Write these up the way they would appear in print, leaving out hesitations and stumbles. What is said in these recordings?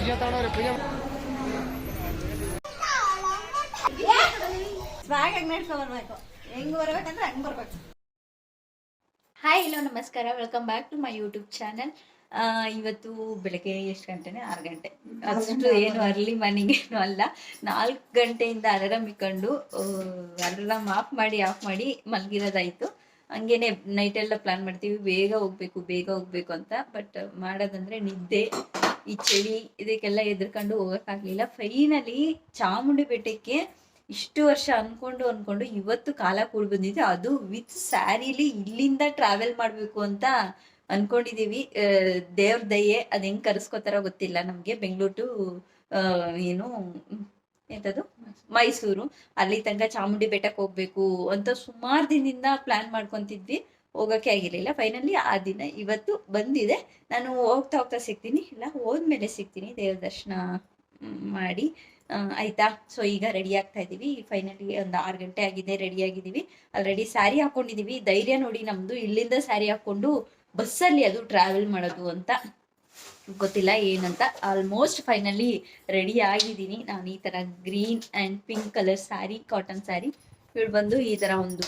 Hi hello ನಮಸ್ಕಾರ, welcome back to my YouTube channel. ಇವತ್ತು ಬೆಳಗ್ಗೆ ಎಷ್ಟು ಗಂಟೆನೆ 6 ಗಂಟೆ, ಅಷ್ಟು ಏನು ಅರ್ಲಿ ಮಾರ್ನಿಂಗ್ ಏನು ಅಲ್ಲ. 4 ಗಂಟೆಯಿಂದ ಅಲಾರಾಮ್ ಇಕ್ಕೊಂಡು ಅಲಾರಾಮ್ ಆಫ್ ಮಾಡಿ ಮಲಗಿರೋದಾಯ್ತು. ಹಂಗೇನೆ ನೈಟ್ ಎಲ್ಲ ಪ್ಲಾನ್ ಮಾಡ್ತೀವಿ, ಬೇಗ ಹೋಗ್ಬೇಕು ಅಂತ. ಬಟ್ ಮಾಡೋದಂದ್ರೆ ನಿದ್ದೆ, ಈ ಚಳಿ ಇದಕ್ಕೆಲ್ಲ ಎದ್ರಕೊಂಡು ಹೋಗೋಕ್ಕಾಗಲಿಲ್ಲ. ಫೈನಲಿ ಚಾಮುಂಡಿ ಬೆಟ್ಟಕ್ಕೆ ಇಷ್ಟು ವರ್ಷ ಅನ್ಕೊಂಡು ಇವತ್ತು ಕಾಲ ಕೂಡ್ ಬಂದಿದೆ. ಅದು ವಿತ್ ಸ್ಯಾರಿಲಿ ಇಲ್ಲಿಂದ ಟ್ರಾವೆಲ್ ಮಾಡ್ಬೇಕು ಅಂತ ಅನ್ಕೊಂಡಿದೀವಿ. ದೇವ್ರ ದಯೆ, ಅದ್ ಹೆಂಗ್ ಕರ್ಸ್ಕೊತಾರೋ ಗೊತ್ತಿಲ್ಲ ನಮ್ಗೆ. ಬೆಂಗಳೂರು ಟು ಏನು ಎಂತದು ಮೈಸೂರು, ಅಲ್ಲಿ ತನಕ ಚಾಮುಂಡಿ ಬೆಟ್ಟಕ್ಕೆ ಹೋಗ್ಬೇಕು ಅಂತ ಸುಮಾರು ದಿನದಿಂದ ಪ್ಲಾನ್ ಮಾಡ್ಕೊಂತಿದ್ವಿ. ಹೋಗಕ್ಕೆ ಆಗಿರ್ಲಿಲ್ಲ. ಫೈನಲಿ ಆ ದಿನ ಇವತ್ತು ಬಂದಿದೆ. ನಾನು ಹೋಗ್ತಾ ಸಿಗ್ತೀನಿ, ಇಲ್ಲ ಹೋದ್ಮೇಲೆ ಸಿಗ್ತೀನಿ ದೇವ್ರ ದರ್ಶನ ಮಾಡಿ. ಆಯ್ತಾ. ಸೊ ಈಗ ರೆಡಿ ಆಗ್ತಾ ಇದೀವಿ. ಫೈನಲಿ ಒಂದು 6 ಗಂಟೆ ಆಗಿದೆ, ರೆಡಿ ಆಗಿದೀವಿ. ಆಲ್ರೆಡಿ ಸ್ಯಾರಿ ಹಾಕೊಂಡಿದೀವಿ. ಧೈರ್ಯ ನೋಡಿ ನಮ್ದು, ಇಲ್ಲಿಂದ ಸ್ಯಾರಿ ಹಾಕೊಂಡು ಬಸ್ಸಲ್ಲಿ ಅದು ಟ್ರಾವೆಲ್ ಮಾಡೋದು ಅಂತ ಗೊತ್ತಿಲ್ಲ ಏನಂತ. ಆಲ್ಮೋಸ್ಟ್ ಫೈನಲಿ ರೆಡಿ ಆಗಿದ್ದೀನಿ. ನಾನು ಈ ತರ green and pink colour sari, cotton sari. ಇವಳು ಬಂದು ಈ ತರ ಒಂದು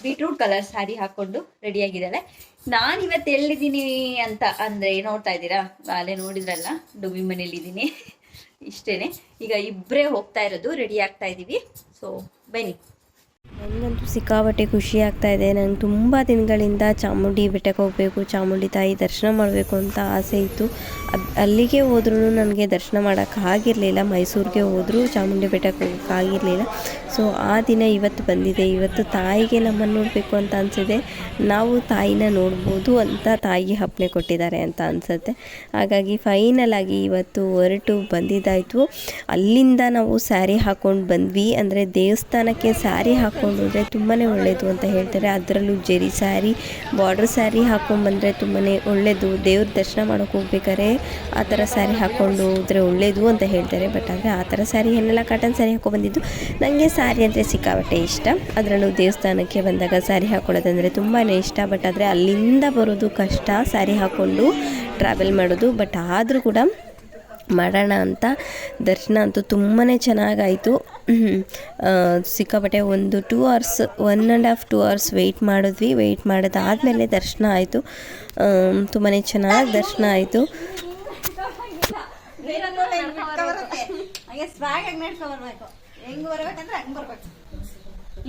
ಬೀಟ್ರೂಟ್ ಕಲರ್ ಸ್ಯಾರಿ ಹಾಕೊಂಡು ರೆಡಿ ಆಗಿದ್ದಾಳೆ. ನಾನು ಇವತ್ತು ಎಲ್ಲಿದ್ದೀನಿ ಅಂತ ಅಂದ್ರೆ ನೋಡ್ತಾ ಇದ್ದೀರಾ, ಅಲ್ಲೇ ನೋಡಿದ್ರಲ್ಲ, ಡುಬಿ ಮನೇಲಿದ್ದೀನಿ. ಇಷ್ಟೇನೆ. ಈಗ ಇಬ್ಬರೇ ಹೋಗ್ತಾ ಇರೋದು, ರೆಡಿ ಆಗ್ತಾ ಇದ್ದೀವಿ. ಸೊ ಬನ್ನಿ. ನನಗಂತೂ ಸಿಕ್ಕಾಪಟ್ಟೆ ಖುಷಿ ಆಗ್ತಾ ಇದೆ. ನಂಗೆ ತುಂಬ ದಿನಗಳಿಂದ ಚಾಮುಂಡಿ ಬೆಟ್ಟಕ್ಕೆ ಹೋಗಬೇಕು, ಚಾಮುಂಡಿ ತಾಯಿ ದರ್ಶನ ಮಾಡಬೇಕು ಅಂತ ಆಸೆ ಇತ್ತು. ಅಲ್ಲಿಗೆ ಹೋದ್ರೂ ನನಗೆ ದರ್ಶನ ಮಾಡೋಕ್ಕಾಗಿರಲಿಲ್ಲ. ಮೈಸೂರಿಗೆ ಹೋದರೂ ಚಾಮುಂಡಿ ಬೆಟ್ಟಕ್ಕೆ ಹೋಗೋಕ್ಕಾಗಿರಲಿಲ್ಲ. ಸೊ ಆ ದಿನ ಇವತ್ತು ಬಂದಿದೆ. ಇವತ್ತು ತಾಯಿಗೆ ನಮ್ಮನ್ನು ನೋಡಬೇಕು ಅಂತ ಅನಿಸಿದೆ. ನಾವು ತಾಯಿನ ನೋಡ್ಬೋದು ಅಂತ ತಾಯಿಗೆ ಅಪ್ಪಣೆ ಕೊಟ್ಟಿದ್ದಾರೆ ಅಂತ ಅನಿಸುತ್ತೆ. ಹಾಗಾಗಿ ಫೈನಲ್ ಆಗಿ ಇವತ್ತು ಹೊರಟು ಬಂದಿದ್ದಾಯಿತು. ಅಲ್ಲಿಂದ ನಾವು ಸ್ಯಾರಿ ಹಾಕ್ಕೊಂಡು ಬಂದ್ವಿ. ಅಂದರೆ ದೇವಸ್ಥಾನಕ್ಕೆ ಸ್ಯಾರಿ ಹಾಕ್ಕೊಂಡ್ರೆ ತುಂಬಾ ಒಳ್ಳೆಯದು ಅಂತ ಹೇಳ್ತಾರೆ. ಅದರಲ್ಲೂ ಜರಿ ಸ್ಯಾರಿ, ಬಾರ್ಡರ್ ಸ್ಯಾರಿ ಹಾಕ್ಕೊಂಡ್ಬಂದರೆ ತುಂಬಾ ಒಳ್ಳೆಯದು. ದೇವ್ರ ದರ್ಶನ ಮಾಡೋಕೆ ಹೋಗ್ಬೇಕಾದ್ರೆ ಆ ಥರ ಸ್ಯಾರಿ ಹಾಕ್ಕೊಂಡು ಹೋದರೆ ಒಳ್ಳೆಯದು ಅಂತ ಹೇಳ್ತಾರೆ. ಬಟ್ ಆದರೆ ಆ ಥರ ಸ್ಯಾರಿ ಏನೆಲ್ಲ ಕಾಟನ್ ಸ್ಯಾರಿ ಹಾಕ್ಕೊಂಡ್ಬಂದಿದ್ದು. ನನಗೆ ಸ್ಯಾರಿ ಅಂದರೆ ಸಿಕ್ಕಾಪಟ್ಟೆ ಇಷ್ಟ. ಅದರಲ್ಲೂ ದೇವಸ್ಥಾನಕ್ಕೆ ಬಂದಾಗ ಸ್ಯಾರಿ ಹಾಕ್ಕೊಳ್ಳೋದಂದರೆ ತುಂಬಾ ಇಷ್ಟ. ಬಟ್ ಆದರೆ ಅಲ್ಲಿಂದ ಬರೋದು ಕಷ್ಟ, ಸ್ಯಾರಿ ಹಾಕ್ಕೊಂಡು ಟ್ರಾವೆಲ್ ಮಾಡೋದು. ಬಟ್ ಆದರೂ ಕೂಡ ಮಾಡೋಣ ಅಂತ ದರ್ಶನ ಅಂತೂ ತುಂಬಾ ಚೆನ್ನಾಗಾಯಿತು. ಸಿಕ್ಕಾಪಟ್ಟೆ ಒಂದು 2 hours, 1.5 2 hours ವೆಯ್ಟ್ ಮಾಡಿದ್ವಿ. ವೆಯ್ಟ್ ಮಾಡೋದಾದಮೇಲೆ ದರ್ಶನ ಆಯಿತು. ತುಂಬಾ ಚೆನ್ನಾಗಿ ದರ್ಶನ ಆಯಿತು. ಹೆಂಗ್ ಬರ್ಬೇಕಂದ್ರೆ ಹಂಗ್ ಬರ್ಬೇಕು,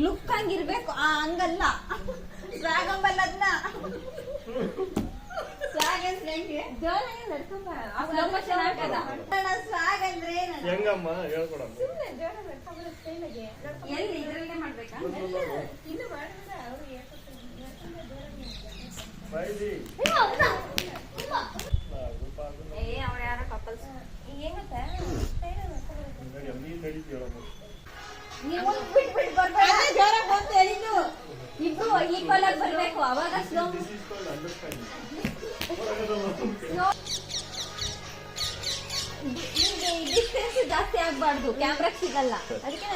ಲುಕ್ ಹಂಗಿರ್ಬೇಕು. ಹಂಗಲ್ಲ ಸ್ವಾಗ್ ಅಂಬಲ್ಲ, ಅದನ್ನ ಸ್ವಾಗ್ ಅಂದ್ರೆ ಎಲ್ಲಿ ಇದ್ರಲ್ಲೇ ಮಾಡ್ಬೇಕಾ? ಅವ್ರ ಯಾರೋ ಕಪಲ್ಸ್ ಇಬ್ರು ಈಕ್ವಲ್ ಆಗಿ ಬರ್ಬೇಕು. ಅವಾಗ ಡಿಸ್ಟೆನ್ಸ್ ಜಾಸ್ತಿ ಆಗ್ಬಾರ್ದು, ಕ್ಯಾಮ್ರಾ ಸಿಗಲ್ಲ. ಅದಕ್ಕೆ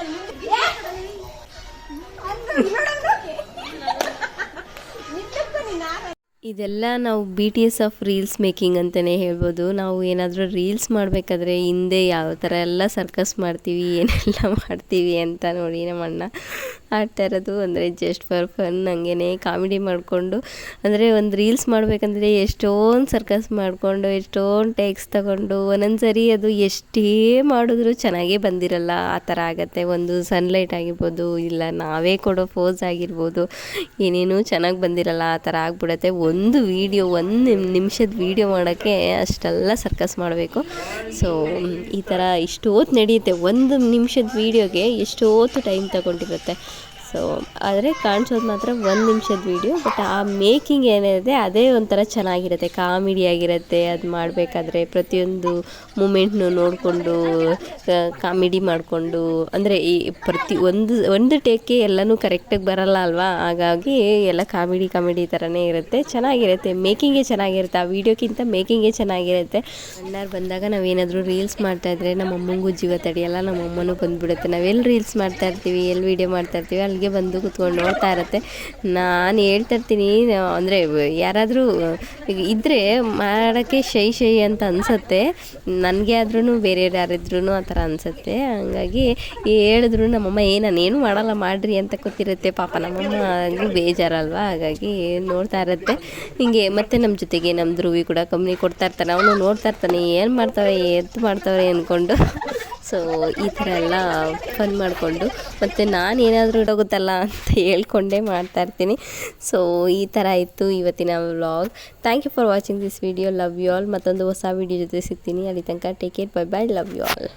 ಇದೆಲ್ಲ ನಾವು BTS ಆಫ್ ರೀಲ್ಸ್ ಮೇಕಿಂಗ್ ಅಂತಲೇ ಹೇಳ್ಬೋದು. ನಾವು ಏನಾದರೂ ರೀಲ್ಸ್ ಮಾಡಬೇಕಾದ್ರೆ ಹಿಂದೆ ಯಾವ ಥರ ಎಲ್ಲ ಸರ್ಕಸ್ ಮಾಡ್ತೀವಿ, ಏನೆಲ್ಲ ಮಾಡ್ತೀವಿ ಅಂತ ನೋಡಿ ನಮ್ಮ ಅಣ್ಣ ಆಡ್ತಾ ಇರೋದು. ಅಂದರೆ ಜಸ್ಟ್ ಫಾರ್ ಫನ್, ಹಂಗೇ ಕಾಮಿಡಿ ಮಾಡಿಕೊಂಡು. ಅಂದರೆ ಒಂದು ರೀಲ್ಸ್ ಮಾಡಬೇಕಂದ್ರೆ ಎಷ್ಟೊಂದು ಸರ್ಕಸ್ ಮಾಡಿಕೊಂಡು, ಎಷ್ಟೊಂದು ಟೇಕ್ಸ್ ತಗೊಂಡು, ಒಂದೊಂದು ಸರಿ ಅದು ಎಷ್ಟೇ ಮಾಡಿದ್ರೂ ಚೆನ್ನಾಗೇ ಬಂದಿರಲ್ಲ. ಆ ಥರ ಆಗುತ್ತೆ. ಒಂದು ಸನ್ಲೈಟ್ ಆಗಿರ್ಬೋದು, ಇಲ್ಲ ನಾವೇ ಕೊಡೋ ಪೋಸ್ ಆಗಿರ್ಬೋದು, ಏನೇನೂ ಚೆನ್ನಾಗಿ ಬಂದಿರಲ್ಲ. ಆ ಥರ ಆಗ್ಬಿಡುತ್ತೆ. ಒಂದು ವೀಡಿಯೋ, 1 ನಿಮಿಷದ ವೀಡಿಯೋ ಮಾಡೋಕ್ಕೆ ಅಷ್ಟೆಲ್ಲ ಸರ್ಕಸ್ ಮಾಡಬೇಕು. ಸೊ ಈ ಥರ ಇಷ್ಟೊತ್ತು ನಡೆಯುತ್ತೆ. 1 ನಿಮಿಷದ ವೀಡಿಯೋಗೆ ಎಷ್ಟೊತ್ತು ಟೈಮ್ ತಗೊಂಡಿರುತ್ತೆ. ಸೊ ಆದರೆ ಕಾಣಿಸೋದು ಮಾತ್ರ 1 ನಿಮಿಷದ ವೀಡಿಯೋ. ಬಟ್ ಆ ಮೇಕಿಂಗ್ ಏನಿದೆ ಅದೇ ಒಂಥರ ಚೆನ್ನಾಗಿರುತ್ತೆ, ಕಾಮಿಡಿಯಾಗಿರುತ್ತೆ. ಅದು ಮಾಡಬೇಕಾದ್ರೆ ಪ್ರತಿಯೊಂದು ಮೂಮೆಂಟ್ನು ನೋಡಿಕೊಂಡು ಕಾಮಿಡಿ ಮಾಡಿಕೊಂಡು, ಅಂದರೆ ಈ ಒಂದು ಟೇಕ್ಗೆ ಎಲ್ಲನೂ ಕರೆಕ್ಟಾಗಿ ಬರಲ್ಲ ಅಲ್ವಾ. ಹಾಗಾಗಿ ಎಲ್ಲ ಕಾಮಿಡಿ ಥರನೇ ಇರುತ್ತೆ, ಚೆನ್ನಾಗಿರುತ್ತೆ. ಮೇಕಿಂಗೇ ಚೆನ್ನಾಗಿರುತ್ತೆ, ಆ ವೀಡಿಯೋಕ್ಕಿಂತ ಮೇಕಿಂಗೇ ಚೆನ್ನಾಗಿರುತ್ತೆ. ಅಣ್ಣಾರು ಬಂದಾಗ ನಾವೇನಾದರೂ ರೀಲ್ಸ್ ಮಾಡ್ತಾಯಿದ್ರೆ ನಮ್ಮ ಅಮ್ಮಂಗೂ ಜೀವ ತಡೆಯಲ್ಲ, ನಮ್ಮ ಅಮ್ಮನೂ ಬಂದುಬಿಡುತ್ತೆ. ನಾವೆಲ್ಲಿ ರೀಲ್ಸ್ ಮಾಡ್ತಾಯಿರ್ತೀವಿ, ಎಲ್ಲಿ ವೀಡಿಯೋ ಮಾಡ್ತಾಯಿರ್ತೀವಿ ಅಲ್ಲಿಗೆ ಎದುರಿಗೆ ಬಂದು ಕುತ್ಕೊಂಡು ನೋಡ್ತಾ ಇರುತ್ತೆ. ನಾನು ಹೇಳ್ತಿರ್ತೀನಿ, ಅಂದರೆ ಯಾರಾದರೂ ಇದ್ದರೆ ಮಾಡೋಕ್ಕೆ ಶೈ ಅಂತ ಅನಿಸುತ್ತೆ ನನಗೆ, ಆದ್ರೂ ಬೇರೆಯವ್ರು ಯಾರಿದ್ರೂ ಆ ಥರ ಅನಿಸುತ್ತೆ. ಹಂಗಾಗಿ ಹೇಳಿದ್ರು ನಮ್ಮಮ್ಮ ನಾನೇನು ಮಾಡಲ್ಲ ಮಾಡಿರಿ ಅಂತ ಕೂತಿರುತ್ತೆ. ಪಾಪ ನಮ್ಮಮ್ಮ ಬೇಜಾರಲ್ವ, ಹಾಗಾಗಿ ನೋಡ್ತಾ ಇರುತ್ತೆ ಹಿಂಗೆ. ಮತ್ತು ನಮ್ಮ ಜೊತೆಗೆ ನಮ್ಮ ಧ್ರುವಿ ಕೂಡ ಕಂಪ್ನಿ ಕೊಡ್ತಾ ಇರ್ತಾನೆ, ಅವನು ನೋಡ್ತಾ ಇರ್ತಾನೆ ಏನು ಮಾಡ್ತಾವೆ ಎತ್ತು ಮಾಡ್ತಾವೆ ಅಂದ್ಕೊಂಡು. ಸೊ ಈ ಥರ ಎಲ್ಲ ಫನ್ ಮಾಡಿಕೊಂಡು ಮತ್ತು ನಾನು ಏನಾದರೂ ಹೋಗುತ್ತಲ್ಲ ಅಂತ ಹೇಳ್ಕೊಂಡೇ ಮಾಡ್ತಾಯಿರ್ತೀನಿ. ಸೊ ಈ ಥರ ಇತ್ತು ಇವತ್ತಿನ vlog. Thank you for watching this video. Love you all. ಮತ್ತೊಂದು ಹೊಸ ವಿಡಿಯೋ ಜೊತೆ ಸಿಗ್ತೀನಿ. ಅಲ್ಲಿ ತನಕ take care, bye bye, love you all.